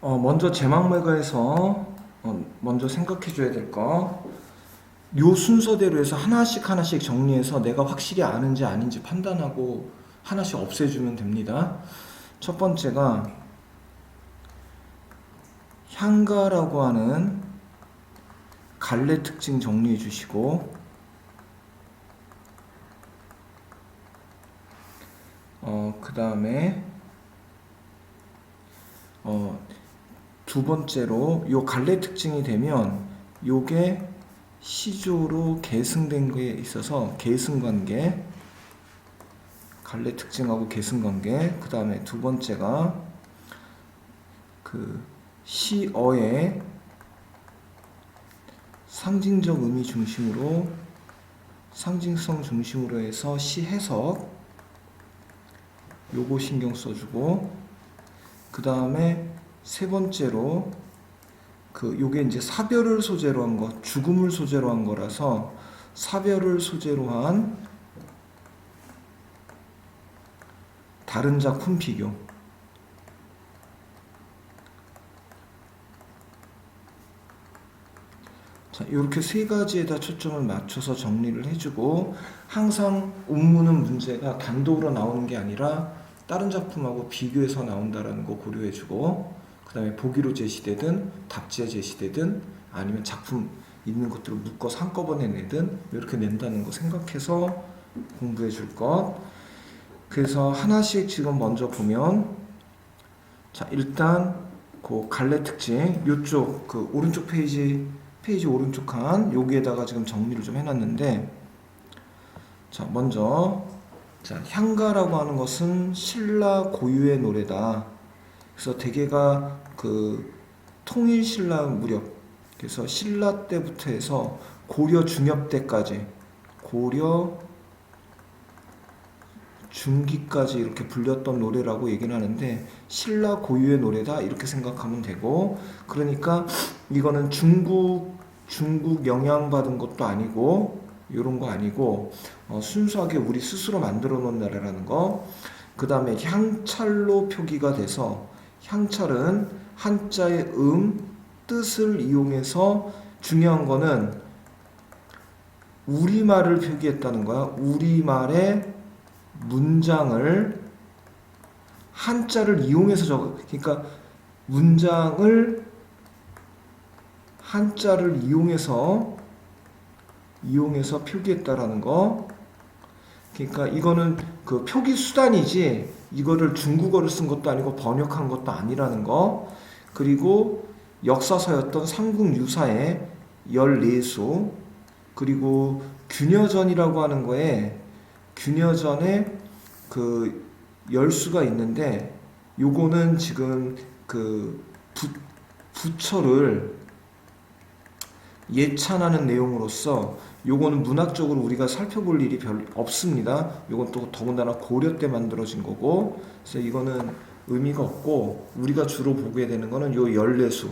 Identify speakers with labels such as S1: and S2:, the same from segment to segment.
S1: 먼저 제막매가에서 먼저 생각해 줘야 될 거. 요 순서대로 해서 하나씩 하나씩 정리해서 내가 확실히 아는지 아닌지 판단하고 하나씩 없애주면 됩니다. 첫 번째가 향가라고 하는 갈래 특징 정리해 주시고, 그 다음에 두 번째로 요 갈래 특징이 되면 요게 시조로 계승된 거에 있어서 계승관계, 갈래 특징하고 계승관계. 그 다음에 두 번째가 그 시어의 상징적 의미 중심으로, 상징성 중심으로 해서 시 해석, 요거 신경 써주고, 그 다음에 세 번째로 요게 이제 사별을 소재로 한 거, 죽음을 소재로 한 거라서 사별을 소재로 한 다른 작품 비교. 자, 이렇게 세 가지에다 초점을 맞춰서 정리를 해주고, 항상 운무는 문제가 단독으로 나오는 게 아니라 다른 작품하고 비교해서 나온다라는 거 고려해주고, 그 다음에 보기로 제시되든 답지에 제시되든 아니면 작품 있는 것들을 묶어서 한꺼번에 내든 이렇게 낸다는 거 생각해서 공부해 줄 것. 그래서 하나씩 지금 먼저 보면, 자, 일단 그 갈래 특징 요쪽 그 오른쪽 페이지 오른쪽 칸 여기에다가 지금 정리를 좀 해놨는데, 자, 먼저 자, 향가라고 하는 것은 신라 고유의 노래다. 그래서 대개가 그 통일 신라 무렵, 그래서 신라 때부터 해서 고려 중엽 때까지, 고려 중기까지 이렇게 불렸던 노래라고 얘기를 하는데, 신라 고유의 노래다 이렇게 생각하면 되고, 그러니까 이거는 중국 영향받은 것도 아니고 이런 거 아니고 순수하게 우리 스스로 만들어 놓은 나라라는 거. 그 다음에 향찰로 표기가 돼서, 향찰은 한자의 뜻을 이용해서, 중요한 거는 우리말을 표기했다는 거야. 우리말의 문장을 한자를 이용해서 그러니까 문장을 한자를 이용해서 표기했다라는 거. 그러니까 이거는 그 표기 수단이지 이거를 중국어를 쓴 것도 아니고 번역한 것도 아니라는 거. 그리고 역사서였던 삼국유사의 14수, 그리고 균여전이라고 하는 거에 균여전에 그 10수가 있는데, 요거는 지금 그 부처를 예찬하는 내용으로서 요거는 문학적으로 우리가 살펴볼 일이 별 없습니다. 요건 또 더군다나 고려 때 만들어진 거고, 그래서 이거는 의미가 없고, 우리가 주로 보게 되는 거는 요 14수,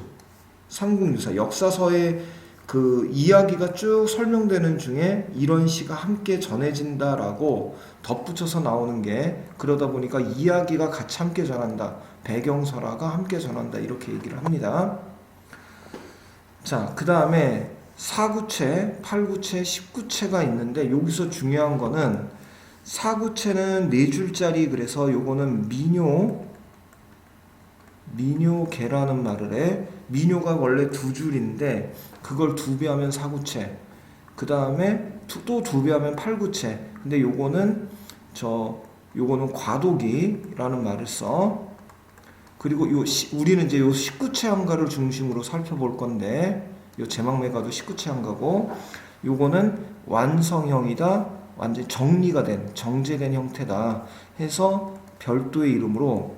S1: 삼국유사, 역사서에 그 이야기가 쭉 설명되는 중에 이런 시가 함께 전해진다라고 덧붙여서 나오는 게, 그러다 보니까 이야기가 같이 함께 전한다, 배경설화가 함께 전한다 이렇게 얘기를 합니다. 자, 그 다음에 4구체, 8구체, 10구체가 있는데, 여기서 중요한 거는 4구체는 4줄짜리, 그래서 요거는 민요계라는 말을 해. 민요가 원래 2줄인데 그걸 2배 하면 4구체, 그 다음에 또 2배 하면 8구체. 근데 요거는 과도기라는 말을 써. 그리고 우리는 이제 요 19체 한가를 중심으로 살펴볼 건데, 요 제막매가도 19체 한가고, 요거는 완성형이다, 완전히 정리가 된, 정제된 형태다 해서 별도의 이름으로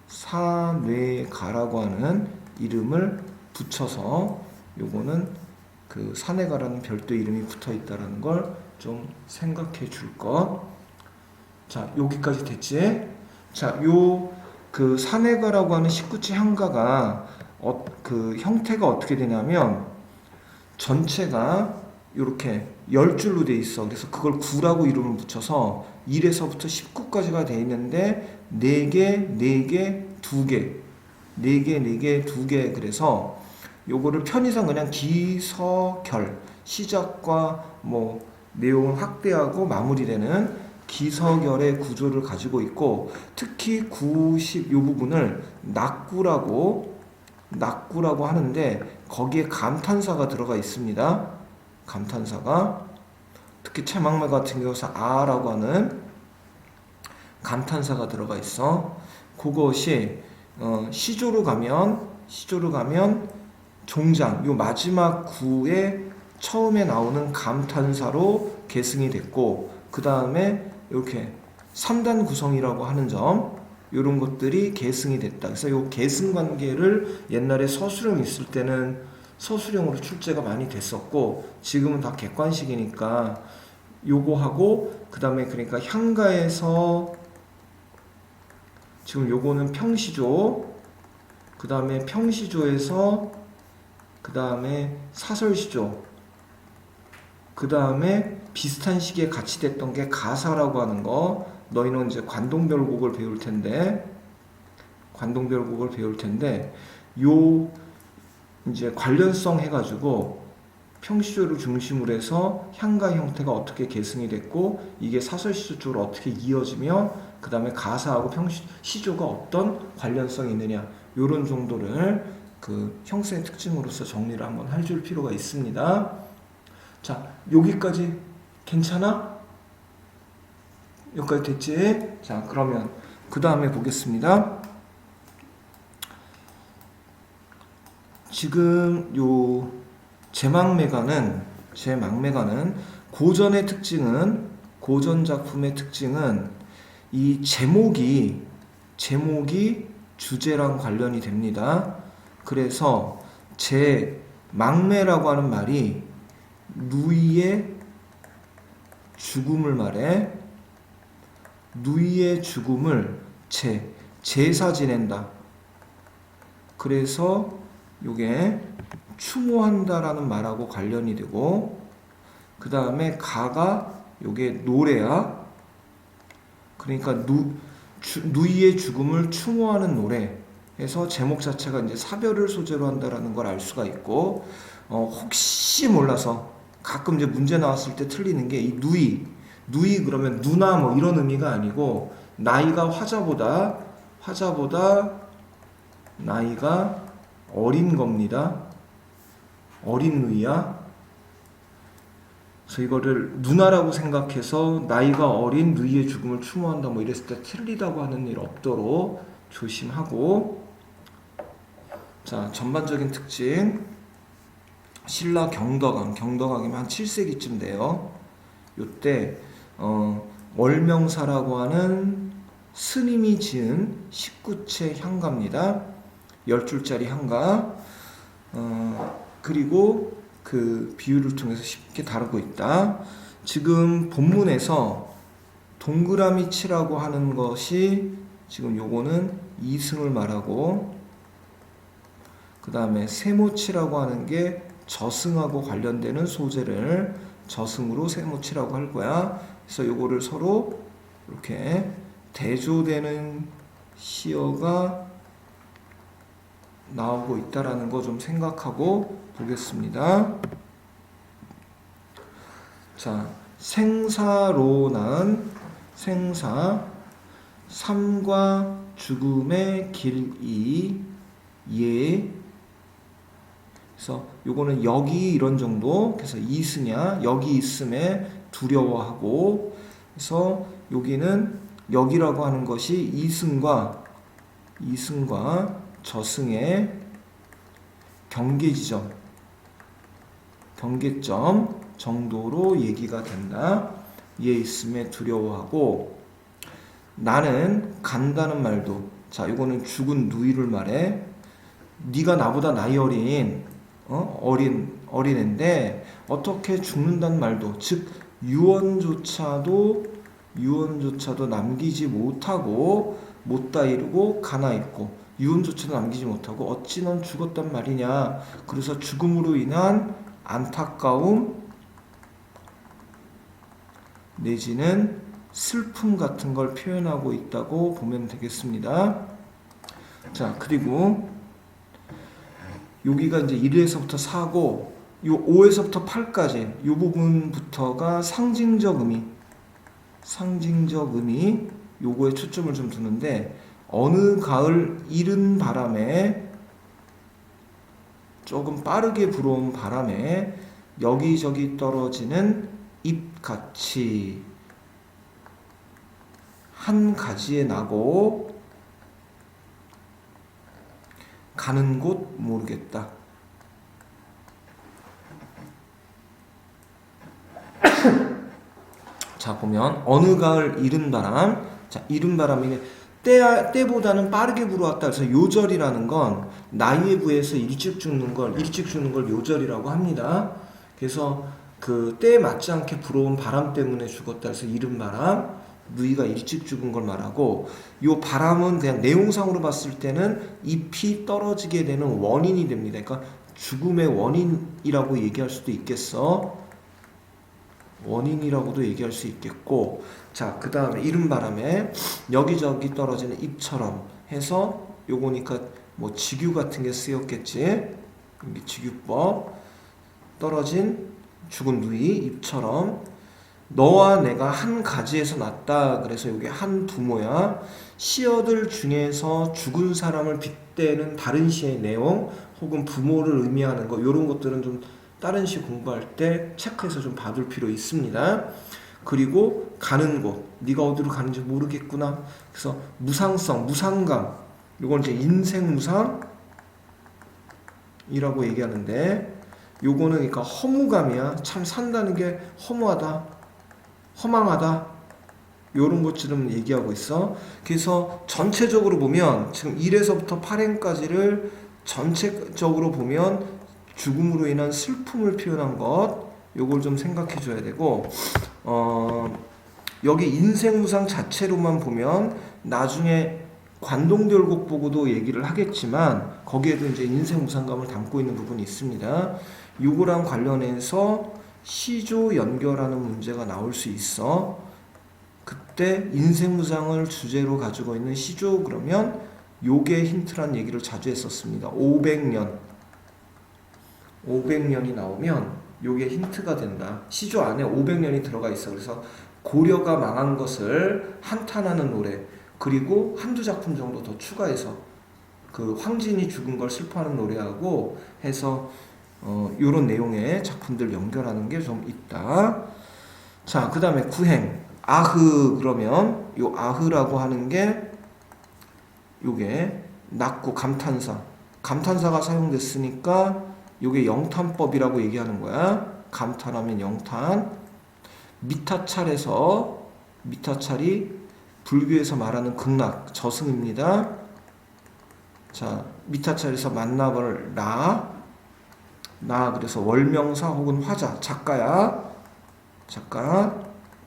S1: 사뇌가라고 하는 이름을 붙여서, 요거는 그 사뇌가라는 별도 이름이 붙어 있다라는 걸 좀 생각해 줄 것. 자, 여기까지 됐지? 자, 그 사뇌가라고 하는 19체 향가가 그 형태가 어떻게 되냐면, 전체가 이렇게 10줄로 돼 있어. 그래서 그걸 9라고 이름을 붙여서 1에서부터 19까지가 돼 있는데, 4개, 4개, 2개, 4개, 4개, 2개. 그래서 요거를 편의상 그냥 기서결, 시작과 뭐 내용을 확대하고 마무리되는 기서결의 구조를 가지고 있고, 특히 90 요 부분을 낙구라고 하는데 거기에 감탄사가 들어가 있습니다. 감탄사가 특히 채망매 같은 경우서 아라고 하는 감탄사가 들어가 있어. 그것이 시조로 가면 종장 요 마지막 구에 처음에 나오는 감탄사로 계승이 됐고, 그 다음에 이렇게 3단 구성이라고 하는 점, 이런 것들이 계승이 됐다. 그래서 이 계승 관계를 옛날에 서술형 있을 때는 서술형으로 출제가 많이 됐었고, 지금은 다 객관식이니까 요거 하고, 그 다음에 그러니까 향가에서 지금 요거는 평시조, 그 다음에 평시조에서 그 다음에 사설시조, 그 다음에 비슷한 시기에 같이 됐던 게 가사라고 하는 거. 너희는 이제 관동별곡을 배울 텐데 요 이제 관련성 해가지고 평시조를 중심으로 해서 향가 형태가 어떻게 계승이 됐고, 이게 사설시조 쪽으로 어떻게 이어지며, 그 다음에 가사하고 평시조가 어떤 관련성이 있느냐, 요런 정도를 그 형세의 특징으로서 정리를 한번 해줄 필요가 있습니다. 자, 여기까지 괜찮아? 여기까지 됐지? 자, 그러면 그 다음에 보겠습니다. 지금 요 제망매가는 고전 작품의 특징은 이 제목이 주제랑 관련이 됩니다. 그래서 제망매라고 하는 말이 누이의 죽음을 말해. 누이의 죽음을 제사 지낸다. 그래서 요게 추모한다라는 말하고 관련이 되고, 그 다음에 가가 요게 노래야. 그러니까 누이의 죽음을 추모하는 노래 해서 제목 자체가 이제 사별을 소재로 한다라는 걸 알 수가 있고, 혹시 몰라서 가끔 이제 문제 나왔을 때 틀리는 게 이 누이 그러면 누나 뭐 이런 의미가 아니고, 나이가 화자보다 나이가 어린 겁니다. 어린 누이야. 그래서 이거를 누나라고 생각해서 나이가 어린 누이의 죽음을 추모한다 뭐 이랬을 때 틀리다고 하는 일 없도록 조심하고. 자, 전반적인 특징. 신라 경덕왕이면 한 7세기쯤 돼요. 요때 월명사라고 하는 스님이 지은 19채 향가입니다. 10줄짜리 향가. 그리고 그 비유를 통해서 쉽게 다루고 있다. 지금 본문에서 동그라미 치라고 하는 것이 지금 요거는 이승을 말하고, 그 다음에 세모치라고 하는 게 저승하고 관련되는 소재를 저승으로 세모치라고 할 거야. 그래서 요거를 서로 이렇게 대조되는 시어가 나오고 있다라는 거 좀 생각하고 보겠습니다. 자, 생사로난 삶과 죽음의 길이 예. 그래서 요거는 여기 이런 정도. 그래서 이스냐 여기 있음에 두려워하고, 그래서 여기는 여기라고 하는 것이 이승과 저승의 경계점 정도로 얘기가 된다. 얘 있음에 두려워하고, 나는 간다는 말도, 자, 이거는 죽은 누이를 말해. 네가 나보다 나이 어린애인데 어떻게 죽는다는 말도, 즉 유언조차도 남기지 못하고 못다 이루고 가나 있고, 유언조차도 남기지 못하고 어찌 넌 죽었단 말이냐. 그래서 죽음으로 인한 안타까움 내지는 슬픔 같은 걸 표현하고 있다고 보면 되겠습니다. 자, 그리고 여기가 이제 1에서부터 4고 요 5에서부터 8까지 요 부분부터가 상징적 의미 요거에 초점을 좀 두는데, 어느 가을 이른 바람에, 조금 빠르게 불어온 바람에 여기저기 떨어지는 잎같이 한 가지에 나고 가는 곳 모르겠다. 자, 보면 어느 가을 이른 바람. 자, 이른 바람이 때보다는 빠르게 불어왔다. 그래서 요절이라는 건 나이에 부해서 일찍 죽는 걸 요절이라고 합니다. 그래서 그 때에 맞지 않게 불어온 바람 때문에 죽었다. 그래서 이른 바람, 누이가 일찍 죽은 걸 말하고, 요 바람은 그냥 내용상으로 봤을 때는 잎이 떨어지게 되는 원인이 됩니다. 그러니까 죽음의 원인이라고 얘기할 수도 있겠어. 원인이라고도 얘기할 수 있겠고. 자, 그 다음에 이른 바람에 여기저기 떨어지는 잎처럼 해서, 요거니까 뭐 직유 같은 게 쓰였겠지. 여기 직유법. 떨어진 죽은 누이 잎처럼 너와 내가 한 가지에서 났다. 그래서 이게 한 부모야. 시어들 중에서 죽은 사람을 빗대는 다른 시의 내용 혹은 부모를 의미하는 거, 이런 것들은 좀 다른 시 공부할 때 체크해서 좀 봐둘 필요 있습니다. 그리고 가는 곳, 네가 어디로 가는지 모르겠구나. 그래서 무상성, 무상감, 이건 이제 인생 무상이라고 얘기하는데, 요거는 그러니까 허무감이야. 참 산다는 게 허무하다, 허망하다, 요런 것처럼 얘기하고 있어. 그래서 전체적으로 보면 지금 1에서부터 8행까지를 전체적으로 보면 죽음으로 인한 슬픔을 표현한 것, 요걸 좀 생각해 줘야 되고, 여기 인생무상 자체로만 보면 나중에 관동절곡 보고도 얘기를 하겠지만 거기에도 이제 인생무상감을 담고 있는 부분이 있습니다. 요거랑 관련해서 시조 연결하는 문제가 나올 수 있어. 그때 인생무상을 주제로 가지고 있는 시조, 그러면 요게 힌트란 얘기를 자주 했었습니다. 500년이 나오면 요게 힌트가 된다. 시조 안에 500년이 들어가 있어. 그래서 고려가 망한 것을 한탄하는 노래, 그리고 한두 작품 정도 더 추가해서 그 황진이 죽은 걸 슬퍼하는 노래하고 해서 요런 내용의 작품들 연결하는 게 좀 있다. 자, 그 다음에 구행 아흐. 그러면 요 아흐라고 하는 게 요게 낙구, 감탄사가 사용됐으니까 요게 영탄법이라고 얘기하는 거야. 감탄하면 영탄. 미타찰이 불교에서 말하는 극락, 저승입니다. 자, 미타찰에서 만나볼 나, 그래서 월명사 혹은 화자, 작가,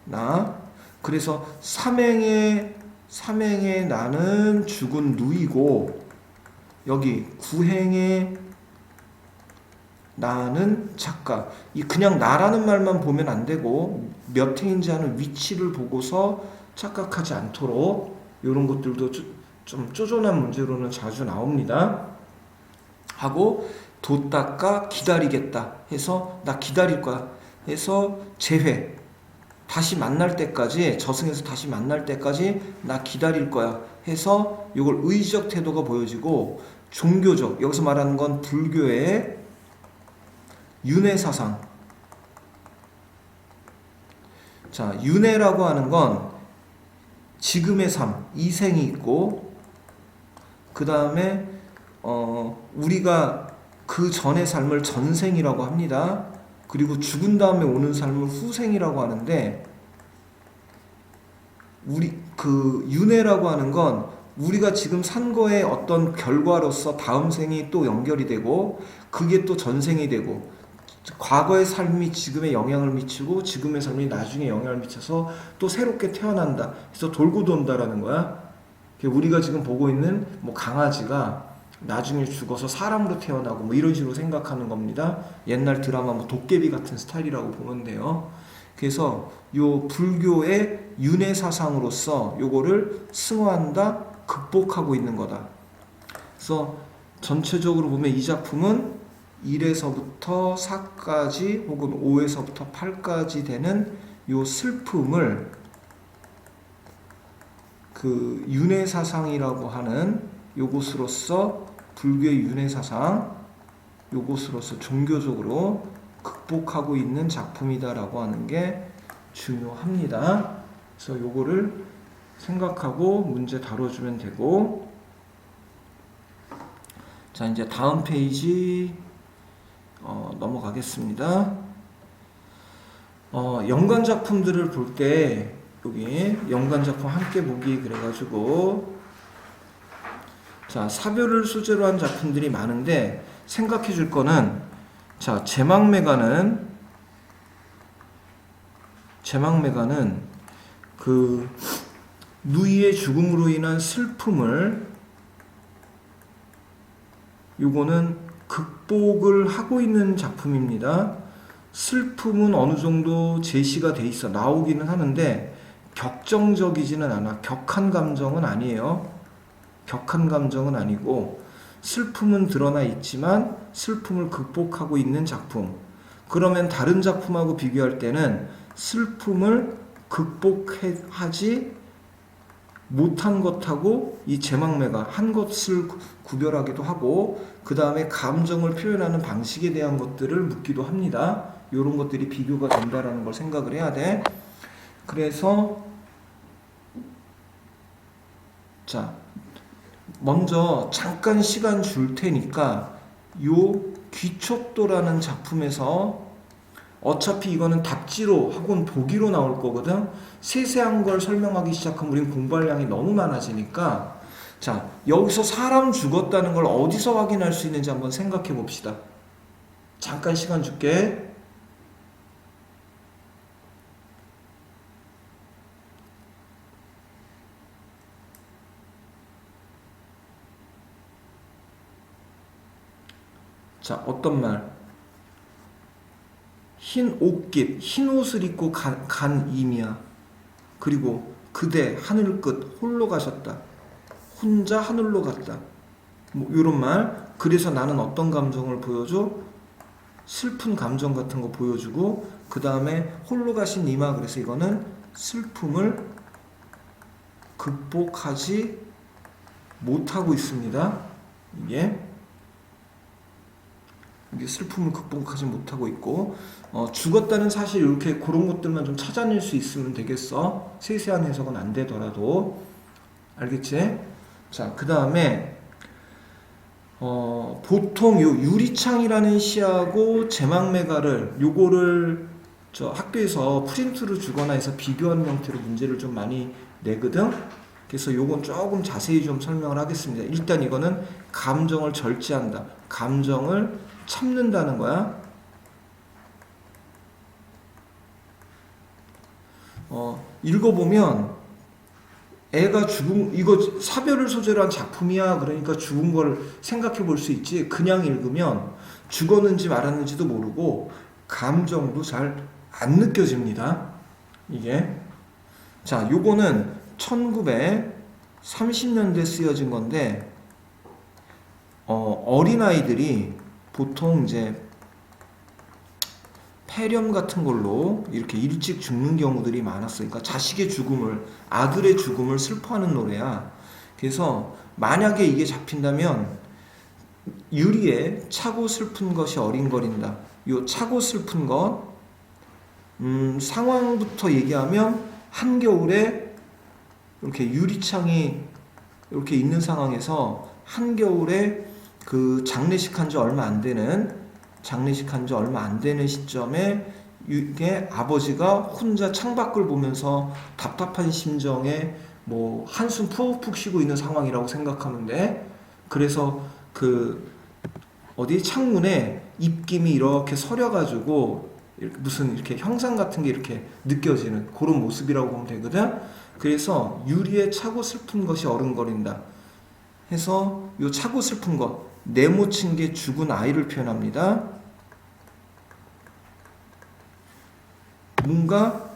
S1: 나. 그래서 삼행의 나는 죽은 누이고, 여기 구행의 나는 작가. 이 그냥 나라는 말만 보면 안 되고 몇 행인지 하는 위치를 보고서 착각하지 않도록, 이런 것들도 좀 쪼잔한 문제로는 자주 나옵니다. 하고 돛닦아 기다리겠다 해서 나 기다릴 거야 해서 재회, 다시 만날 때까지, 저승에서 다시 만날 때까지 나 기다릴 거야 해서 이걸 의지적 태도가 보여지고, 종교적, 여기서 말하는 건 불교의 윤회사상. 자, 윤회라고 하는 건 지금의 삶, 이생이 있고, 그 다음에 우리가 그 전의 삶을 전생이라고 합니다. 그리고 죽은 다음에 오는 삶을 후생이라고 하는데, 우리 그 윤회라고 하는 건 우리가 지금 산 거의 어떤 결과로서 다음 생이 또 연결이 되고, 그게 또 전생이 되고, 과거의 삶이 지금에 영향을 미치고 지금의 삶이 나중에 영향을 미쳐서 또 새롭게 태어난다. 그래서 돌고 돈다라는 거야. 우리가 지금 보고 있는 뭐 강아지가 나중에 죽어서 사람으로 태어나고 뭐 이런 식으로 생각하는 겁니다. 옛날 드라마 뭐 도깨비 같은 스타일이라고 보면 돼요. 그래서 요 불교의 윤회 사상으로서 요거를 승화한다, 극복하고 있는 거다. 그래서 전체적으로 보면 이 작품은 1에서부터 4까지 혹은 5에서부터 8까지 되는 요 슬픔을 그 윤회사상이라고 하는 요것으로서 불교의 윤회사상 요것으로서 종교적으로 극복하고 있는 작품이다라고 하는 게 중요합니다. 그래서 요거를 생각하고 문제 다뤄주면 되고, 자 이제 다음 페이지 넘어가겠습니다. 연관 작품들을 볼 때 여기 연관 작품 함께 보기 그래가지고 자 사별을 소재로 한 작품들이 많은데 생각해 줄 거는 자 제망매가는 그 누이의 죽음으로 인한 슬픔을 요거는 극복을 하고 있는 작품입니다. 슬픔은 어느 정도 제시가 돼 있어 나오기는 하는데 격정적이지는 않아. 격한 감정은 아니에요. 격한 감정은 아니고 슬픔은 드러나 있지만 슬픔을 극복하고 있는 작품. 그러면 다른 작품하고 비교할 때는 슬픔을 극복하지 못한 것하고 이 제망매가 한 것을 구별하기도 하고 그 다음에 감정을 표현하는 방식에 대한 것들을 묻기도 합니다. 이런 것들이 비교가 된다라는 걸 생각을 해야 돼. 그래서 자 먼저 잠깐 시간 줄 테니까 요 귀촉도라는 작품에서 어차피 이거는 답지로 혹은 보기로 나올 거거든. 세세한 걸 설명하기 시작하면 우린 공부할 양이 너무 많아지니까 자 여기서 사람 죽었다는 걸 어디서 확인할 수 있는지 한번 생각해 봅시다. 잠깐 시간 줄게. 자 어떤 말? 흰 옷깃, 흰 옷을 입고 간 임이야. 그리고 그대 하늘 끝 홀로 가셨다. 혼자 하늘로 갔다. 뭐 이런 말. 그래서 나는 어떤 감정을 보여줘? 슬픈 감정 같은 거 보여주고 그 다음에 홀로 가신 이마. 그래서 이거는 슬픔을 극복하지 못하고 있습니다. 이게 슬픔을 극복하지 못하고 있고 죽었다는 사실 이렇게 그런 것들만 좀 찾아낼 수 있으면 되겠어. 세세한 해석은 안 되더라도. 알겠지? 자, 그 다음에 보통 요 유리창이라는 시하고 제망매가를 요거를 저 학교에서 프린트로 주거나 해서 비교하는 형태로 문제를 좀 많이 내거든. 그래서 요건 조금 자세히 좀 설명을 하겠습니다. 일단 이거는 감정을 절제한다. 감정을 참는다는 거야. 읽어보면 애가 이거 사별을 소재로 한 작품이야. 그러니까 죽은 걸 생각해 볼 수 있지. 그냥 읽으면 죽었는지 말았는지도 모르고 감정도 잘 안 느껴집니다. 이게. 자, 요거는 1930년대 쓰여진 건데, 어린아이들이 보통 이제 폐렴 같은 걸로 이렇게 일찍 죽는 경우들이 많았어요. 그러니까 자식의 죽음을, 아들의 죽음을 슬퍼하는 노래야. 그래서 만약에 이게 잡힌다면 유리에 차고 슬픈 것이 어린거린다. 요 차고 슬픈 것, 상황부터 얘기하면 한겨울에 이렇게 유리창이 이렇게 있는 상황에서 한겨울에 그 장례식 한 지 얼마 안 되는 시점에 이게 아버지가 혼자 창밖을 보면서 답답한 심정에 뭐 한숨 푹푹 쉬고 있는 상황이라고 생각하면 돼. 그래서 그 어디 창문에 입김이 이렇게 서려가지고 무슨 이렇게 형상 같은 게 이렇게 느껴지는 그런 모습이라고 보면 되거든. 그래서 유리에 차고 슬픈 것이 어른거린다 해서 요 차고 슬픈 것, 네모친 게 죽은 아이를 표현합니다. 뭔가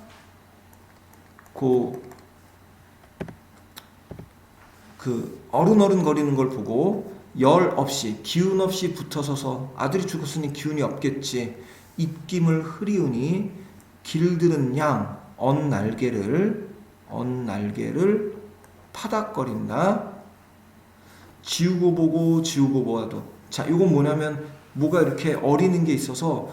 S1: 그 어른거리는 걸 보고 열 없이 기운 없이 붙어서서 아들이 죽었으니 기운이 없겠지. 입김을 흐리우니 길들은 양 언날개를 파닥거린다. 지우고 보고 지우고 보아도. 자, 이건 뭐냐면 뭐가 이렇게 어리는 게 있어서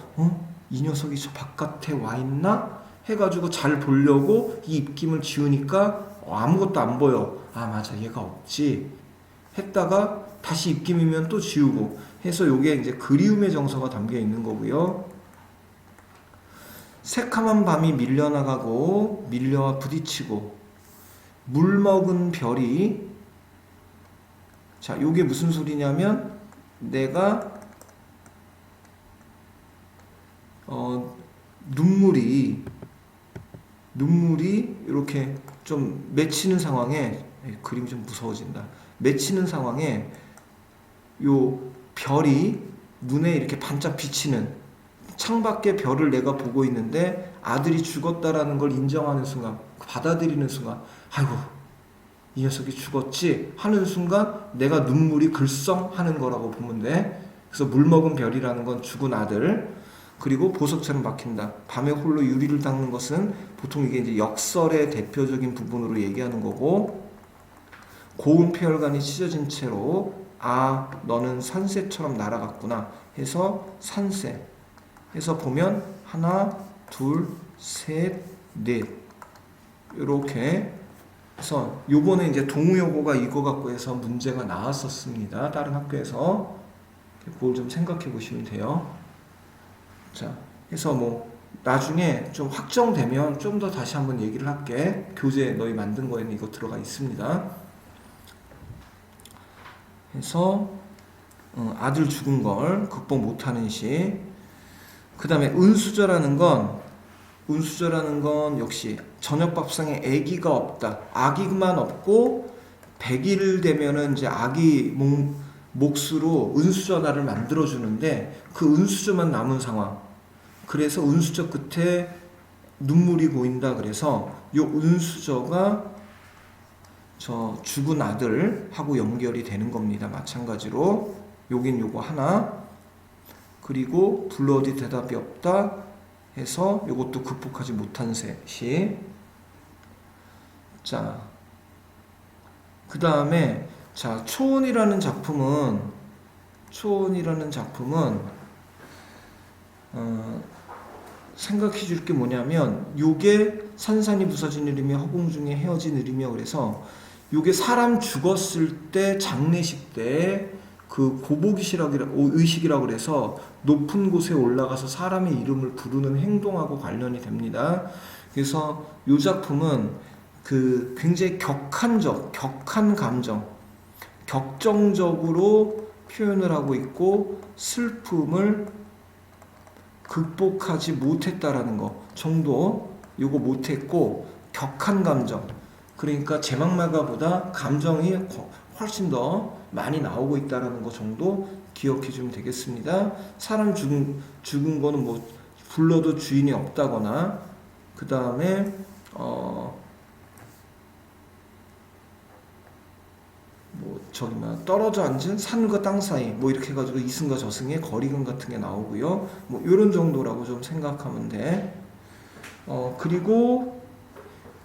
S1: 이 녀석이 저 바깥에 와 있나 해가지고 잘 보려고 이 입김을 지우니까 아무것도 안 보여. 아, 맞아, 얘가 없지 했다가 다시 입김이면 또 지우고 해서 요게 이제 그리움의 정서가 담겨 있는 거고요. 새카만 밤이 밀려나가고 밀려와 부딪히고 물 먹은 별이. 자, 요게 무슨 소리냐면 내가 눈물이 이렇게 좀 맺히는 상황에, 그림이 좀 무서워진다. 맺히는 상황에 요 별이 눈에 이렇게 반짝 비치는, 창밖에 별을 내가 보고 있는데 아들이 죽었다라는 걸 인정하는 순간, 받아들이는 순간, 아이고 이 녀석이 죽었지 하는 순간 내가 눈물이 글썽하는 거라고 보면 돼. 그래서 물 먹은 별이라는 건 죽은 아들. 그리고 보석처럼 막힌다. 밤에 홀로 유리를 닦는 것은 보통 이게 이제 역설의 대표적인 부분으로 얘기하는 거고, 고운 폐혈관이 찢어진 채로 아 너는 산새처럼 날아갔구나 해서 산새 해서 보면 하나 둘 셋 넷 이렇게 해서 요번에 이제 동우여고가 이거 갖고 해서 문제가 나왔었습니다. 다른 학교에서. 그걸 좀 생각해 보시면 돼요. 자, 해서 뭐 나중에 좀 확정되면 좀 더 다시 한번 얘기를 할게. 교재 너희 만든 거에는 이거 들어가 있습니다. 해서 아들 죽은 걸 극복 못하는 시. 그 다음에 은수저라는 건 역시 저녁밥상에 아기가 없다. 아기만 없고 100일 되면은 이제 아기 몫으로 은수저날을 만들어주는데 그 은수저만 남은 상황. 그래서 은수저 끝에 눈물이 보인다. 그래서 요 은수저가 저 죽은 아들하고 연결이 되는 겁니다. 마찬가지로 요긴 요거 하나. 그리고 불러도 대답이 없다 해서 요것도 극복하지 못한 시. 자, 그 다음에 자 초원이라는 작품은 생각해 줄 게 뭐냐면 요게 산산이 부서진 느리며 허공 중에 헤어진 느리며. 그래서 요게 사람 죽었을 때 장례식 때 그 의식이라고 그래서 높은 곳에 올라가서 사람의 이름을 부르는 행동하고 관련이 됩니다. 그래서 이 작품은 그 굉장히 격한 감정, 격정적으로 표현을 하고 있고 슬픔을 극복하지 못했다라는 거 정도. 요거 못했고 격한 감정, 그러니까 제막마가보다 감정이 훨씬 더 많이 나오고 있다는 거 정도 기억해 주면 되겠습니다. 사람 죽은 거는 뭐 불러도 주인이 없다거나, 그 다음에 떨어져 앉은 산과 땅 사이 뭐 이렇게 해가지고 이승과 저승의 거리감 같은 게 나오고요. 뭐 이런 정도라고 좀 생각하면 돼. 그리고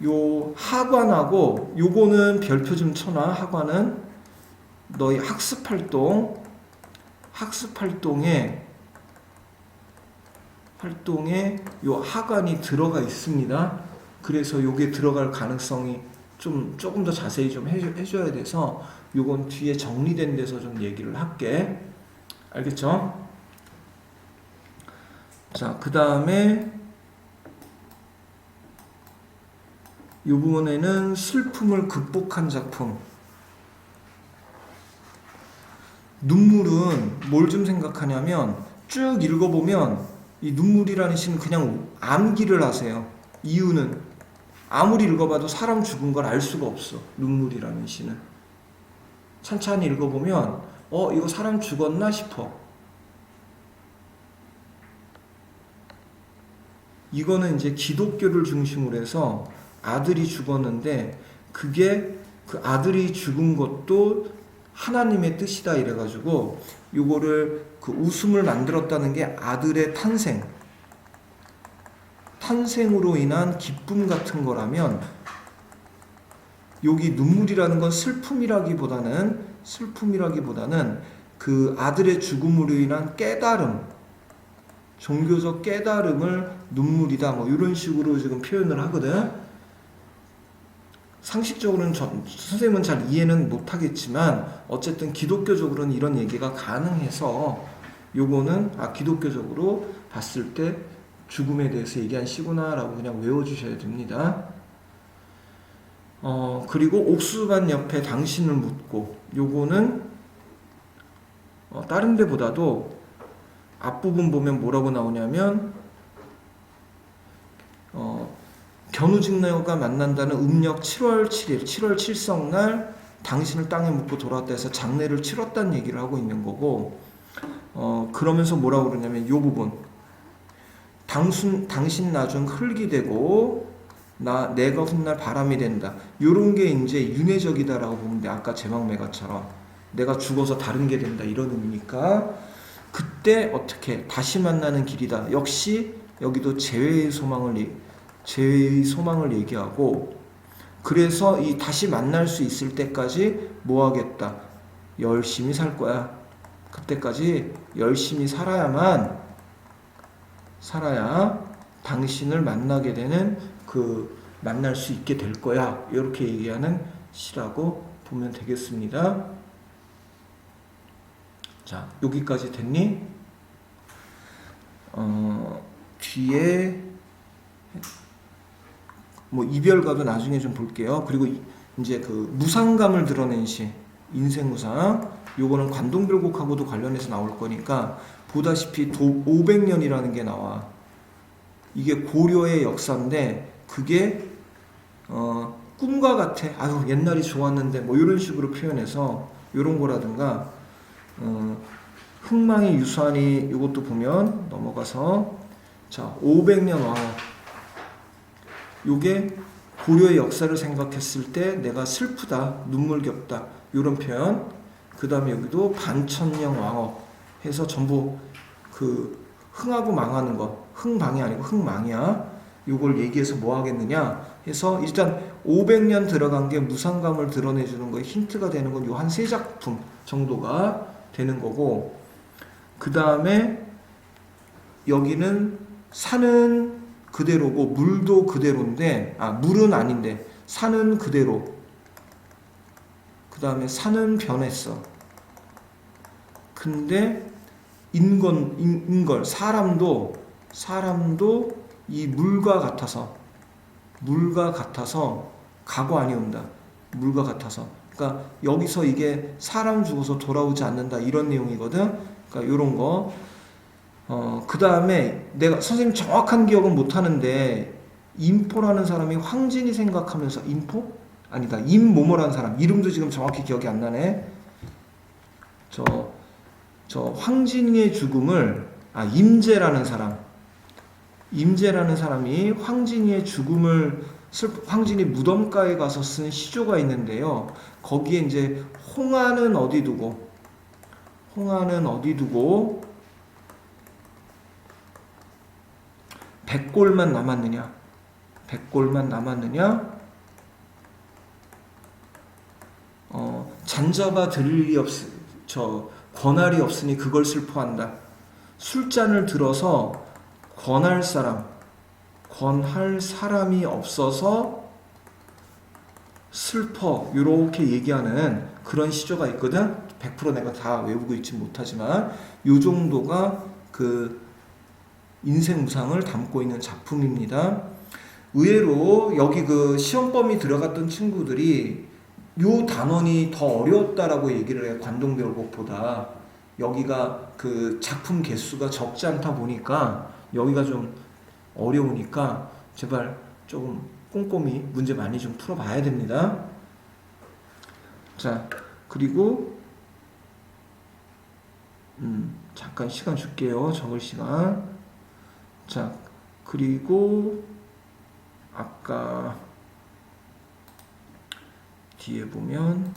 S1: 요 하관하고 요거는 별표 좀 쳐놔. 하관은 너희 학습활동에 요 하관이 들어가 있습니다. 그래서 요게 들어갈 가능성이 조금 더 자세히 좀 해줘야 돼서 요건 뒤에 정리된 데서 좀 얘기를 할게. 알겠죠? 자, 그 다음에 이 부분에는 슬픔을 극복한 작품. 눈물은 뭘 좀 생각하냐면 쭉 읽어보면 이 눈물이라는 시는 그냥 암기를 하세요. 이유는 아무리 읽어봐도 사람 죽은 걸 알 수가 없어. 눈물이라는 시는 찬찬히 읽어보면 이거 사람 죽었나 싶어. 이거는 이제 기독교를 중심으로 해서 아들이 죽었는데 그게 그 아들이 죽은 것도 하나님의 뜻이다 이래가지고 요거를 그 웃음을 만들었다는 게 아들의 탄생으로 인한 기쁨 같은 거라면 여기 눈물이라는 건 슬픔이라기보다는 그 아들의 죽음으로 인한 깨달음, 종교적 깨달음을 눈물이다 뭐 이런 식으로 지금 표현을 하거든. 상식적으로는 선생님은 잘 이해는 못하겠지만 어쨌든 기독교적으로는 이런 얘기가 가능해서 요거는 기독교적으로 봤을 때 죽음에 대해서 얘기한 시구나 라고 그냥 외워주셔야 됩니다. 그리고 옥수수밭 옆에 당신을 묻고 요거는 다른 데보다도 앞부분 보면 뭐라고 나오냐면 견우직녀가 만난다는 음력 7월 7일 7월 7성날 당신을 땅에 묻고 돌아왔다 해서 장례를 치렀다는 얘기를 하고 있는 거고 그러면서 뭐라고 그러냐면 요 부분 당신 나중 흙이 되고 내가 훗날 바람이 된다. 요런 게 이제 윤회적이다라고 보는데 아까 제막매가처럼 내가 죽어서 다른 게 된다 이런 의미니까 그때 어떻게 다시 만나는 길이다. 역시 여기도 재회의 소망을 얘기하고 그래서 이 다시 만날 수 있을 때까지 뭐 하겠다. 열심히 살 거야. 그때까지 열심히 살아야 당신을 만나게 되는 만날 수 있게 될 거야. 이렇게 얘기하는 시라고 보면 되겠습니다. 자, 여기까지 됐니? 뒤에 뭐 이별가도 나중에 좀 볼게요. 그리고 이제 그 무상감을 드러낸 시, 인생무상. 요거는 관동별곡하고도 관련해서 나올 거니까 보다시피 500년이라는 게 나와. 이게 고려의 역사인데 그게 꿈과 같아. 아유 옛날이 좋았는데 뭐 이런 식으로 표현해서 이런 거라든가 흥망의 유산이 이것도 보면 넘어가서 자 500년 왕후 요게 고려의 역사를 생각했을 때 내가 슬프다 눈물겹다 이런 표현. 그 다음에 여기도 반천년 왕업 해서 전부 그 흥하고 망하는 거 흥방이 아니고 흥망이야. 요걸 얘기해서 뭐 하겠느냐 해서 일단 500년 들어간 게 무상감을 드러내주는 거에 힌트가 되는 건 요 한 3작품 정도가 되는 거고 그 다음에 여기는 산은 그대로고 물도 그대로인데 물은 아닌데 산은 그대로 그 다음에 산은 변했어. 근데 인걸 사람도 이 물과 같아서 과거 아니온다. 물과 같아서. 그러니까 여기서 이게 사람 죽어서 돌아오지 않는다 이런 내용이거든. 그러니까 이런 거. 그 다음에 내가 선생님 정확한 기억은 못하는데 인포라는 사람이 황진이 생각하면서 인포? 아니다. 임모모라는 사람 이름도 지금 정확히 기억이 안 나네. 저 황진이의 죽음을 임재라는 사람이 황진이의 죽음을 황진이 무덤가에 가서 쓴 시조가 있는데요. 거기에 이제 홍아는 어디 두고 백골만 남았느냐 잔잡아 들을 리 권할이 없으니 그걸 슬퍼한다. 술잔을 들어서 권할 사람이 없어서 슬퍼 이렇게 얘기하는 그런 시조가 있거든. 100% 내가 다 외우고 있지 못하지만 이 정도가 그 인생무상을 담고 있는 작품입니다. 의외로 여기 그 시험범위 들어갔던 친구들이 요 단원이 더 어려웠다라고 얘기를 해요. 관동별곡보다. 여기가 그 작품 개수가 적지 않다 보니까 여기가 좀 어려우니까 제발 조금 꼼꼼히 문제 많이 좀 풀어봐야 됩니다. 자, 그리고 잠깐 시간 줄게요. 적을 시간. 자, 그리고 아까 뒤에 보면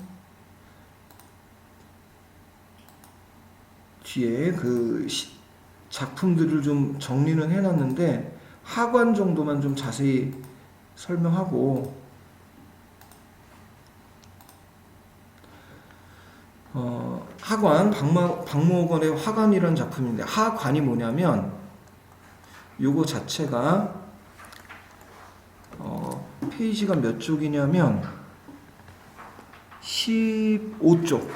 S1: 뒤에 그 작품들을 좀 정리는 해놨는데 하관 정도만 좀 자세히 설명하고 하관 박무옥원의 화관이라는 작품인데 하관이 뭐냐면 요거 자체가 페이지가 몇 쪽이냐면 15쪽.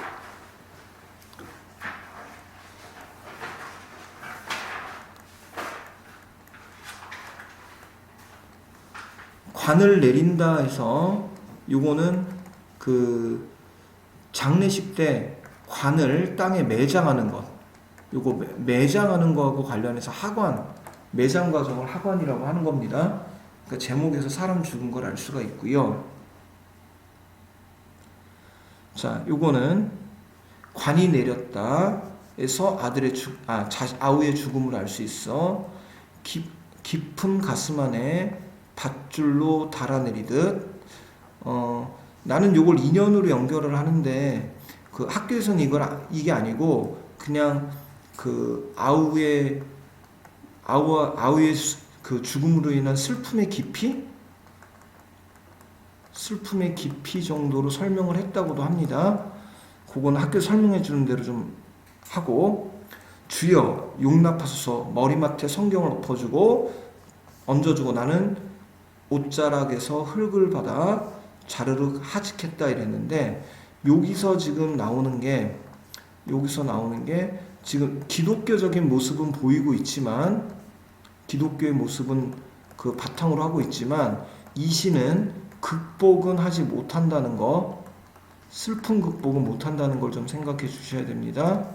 S1: 관을 내린다 해서 요거는 그 장례식 때 관을 땅에 매장하는 것, 요거 매장하는 거하고 관련해서 하관, 매장 과정을 하관이라고 하는 겁니다. 그러니까 제목에서 사람 죽은 걸 알 수가 있고요. 자, 요거는 관이 내렸다 해서 아우의 죽음을 알 수 있어. 깊은 가슴 안에 밧줄로 달아내리듯. 나는 요걸 인연으로 연결을 하는데 그 학교에서는 이게 아니고 그냥 그 아우의 그 죽음으로 인한 슬픔의 깊이 정도로 설명을 했다고도 합니다. 그건 학교 설명해 주는 대로 좀 하고, 주여 용납하소서 머리맡에 성경을 엎어주고 얹어주고 나는 옷자락에서 흙을 받아 자르륵 하직했다 이랬는데, 여기서 나오는 게 지금 기독교적인 모습은 보이고 있지만, 기독교의 모습은 그 바탕으로 하고 있지만 이 시는 극복은 하지 못한다는 거, 슬픈 극복은 못한다는 걸 좀 생각해 주셔야 됩니다.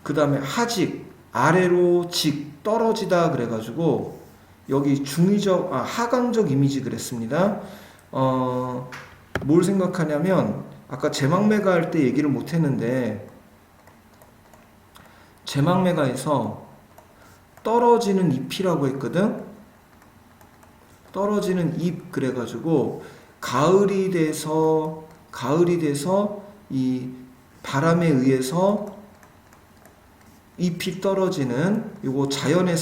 S1: 그 다음에 하직, 아래로 직, 떨어지다 그래가지고 여기 하강적 이미지 그랬습니다. 뭘 생각하냐면 아까 제망매가 할 때 얘기를 못했는데, 제망매가에서 떨어지는 잎이라고 했거든. 떨어지는 잎 그래가지고 가을이 돼서 이 바람에 의해서 잎이 떨어지는 요거 자연의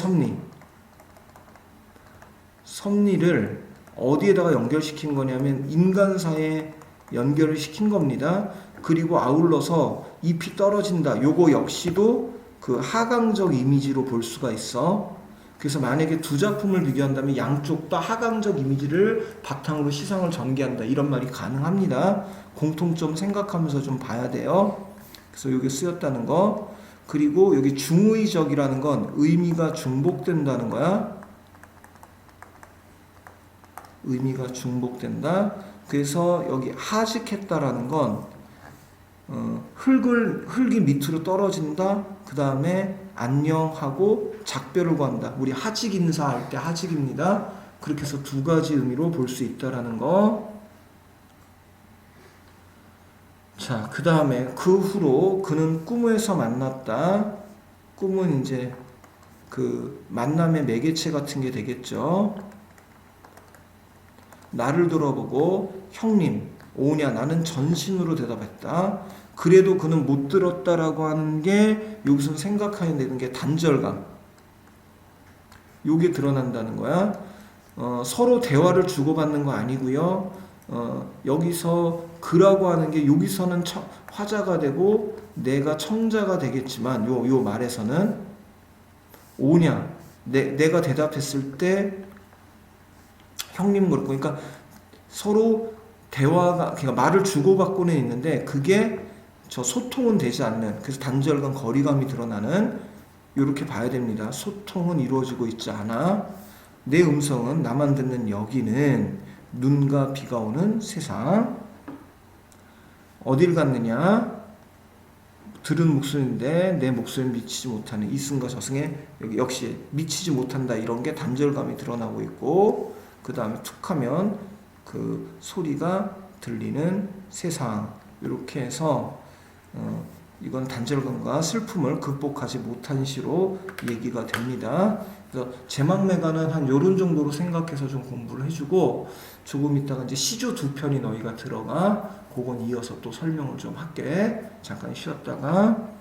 S1: 섭리를 어디에다가 연결시킨 거냐면 인간사에 연결을 시킨 겁니다. 그리고 아울러서 잎이 떨어진다. 요거 역시도 그 하강적 이미지로 볼 수가 있어. 그래서 만약에 두 작품을 비교한다면 양쪽 다 하강적 이미지를 바탕으로 시상을 전개한다, 이런 말이 가능합니다. 공통점 생각하면서 좀 봐야 돼요. 그래서 여기 쓰였다는 거. 그리고 여기 중의적이라는 건 의미가 중복된다는 거야. 의미가 중복된다. 그래서 여기 하직했다라는 건 흙이 밑으로 떨어진다. 그 다음에 안녕하고 작별을 구한다. 우리 하직 인사할 때 하직입니다. 그렇게 해서 두 가지 의미로 볼 수 있다라는 거. 자, 그 다음에 그 후로 그는 꿈에서 만났다. 꿈은 이제 그 만남의 매개체 같은 게 되겠죠. 나를 돌아보고 형님 오냐, 나는 전신으로 대답했다. 그래도 그는 못 들었다라고 하는 게 여기서 생각해야 되는 게 단절감, 요게 드러난다는 거야. 서로 대화를 주고받는 거 아니고요. 여기서 그라고 하는 게 여기서는 화자가 되고 내가 청자가 되겠지만 요 말에서는 오냐, 내가 대답했을 때 형님 그렇고, 그러니까 서로 대화가, 그러니까 말을 주고받고는 있는데 그게 저 소통은 되지 않는, 그래서 단절감, 거리감이 드러나는, 이렇게 봐야 됩니다. 소통은 이루어지고 있지 않아. 내 음성은 나만 듣는 여기는 눈과 비가 오는 세상. 어딜 갔느냐? 들은 목소리인데 내 목소리는 미치지 못하는 이승과 저승에, 여기 역시 미치지 못한다, 이런 게 단절감이 드러나고 있고, 그 다음에 툭 하면 그 소리가 들리는 세상. 이렇게 해서 이건 단절감과 슬픔을 극복하지 못한 시로 얘기가 됩니다. 그래서 제망매가는 한 요런 정도로 생각해서 좀 공부를 해주고, 조금 있다가 이제 시조 두 편이 너희가 들어가, 그건 이어서 또 설명을 좀 할게. 잠깐 쉬었다가.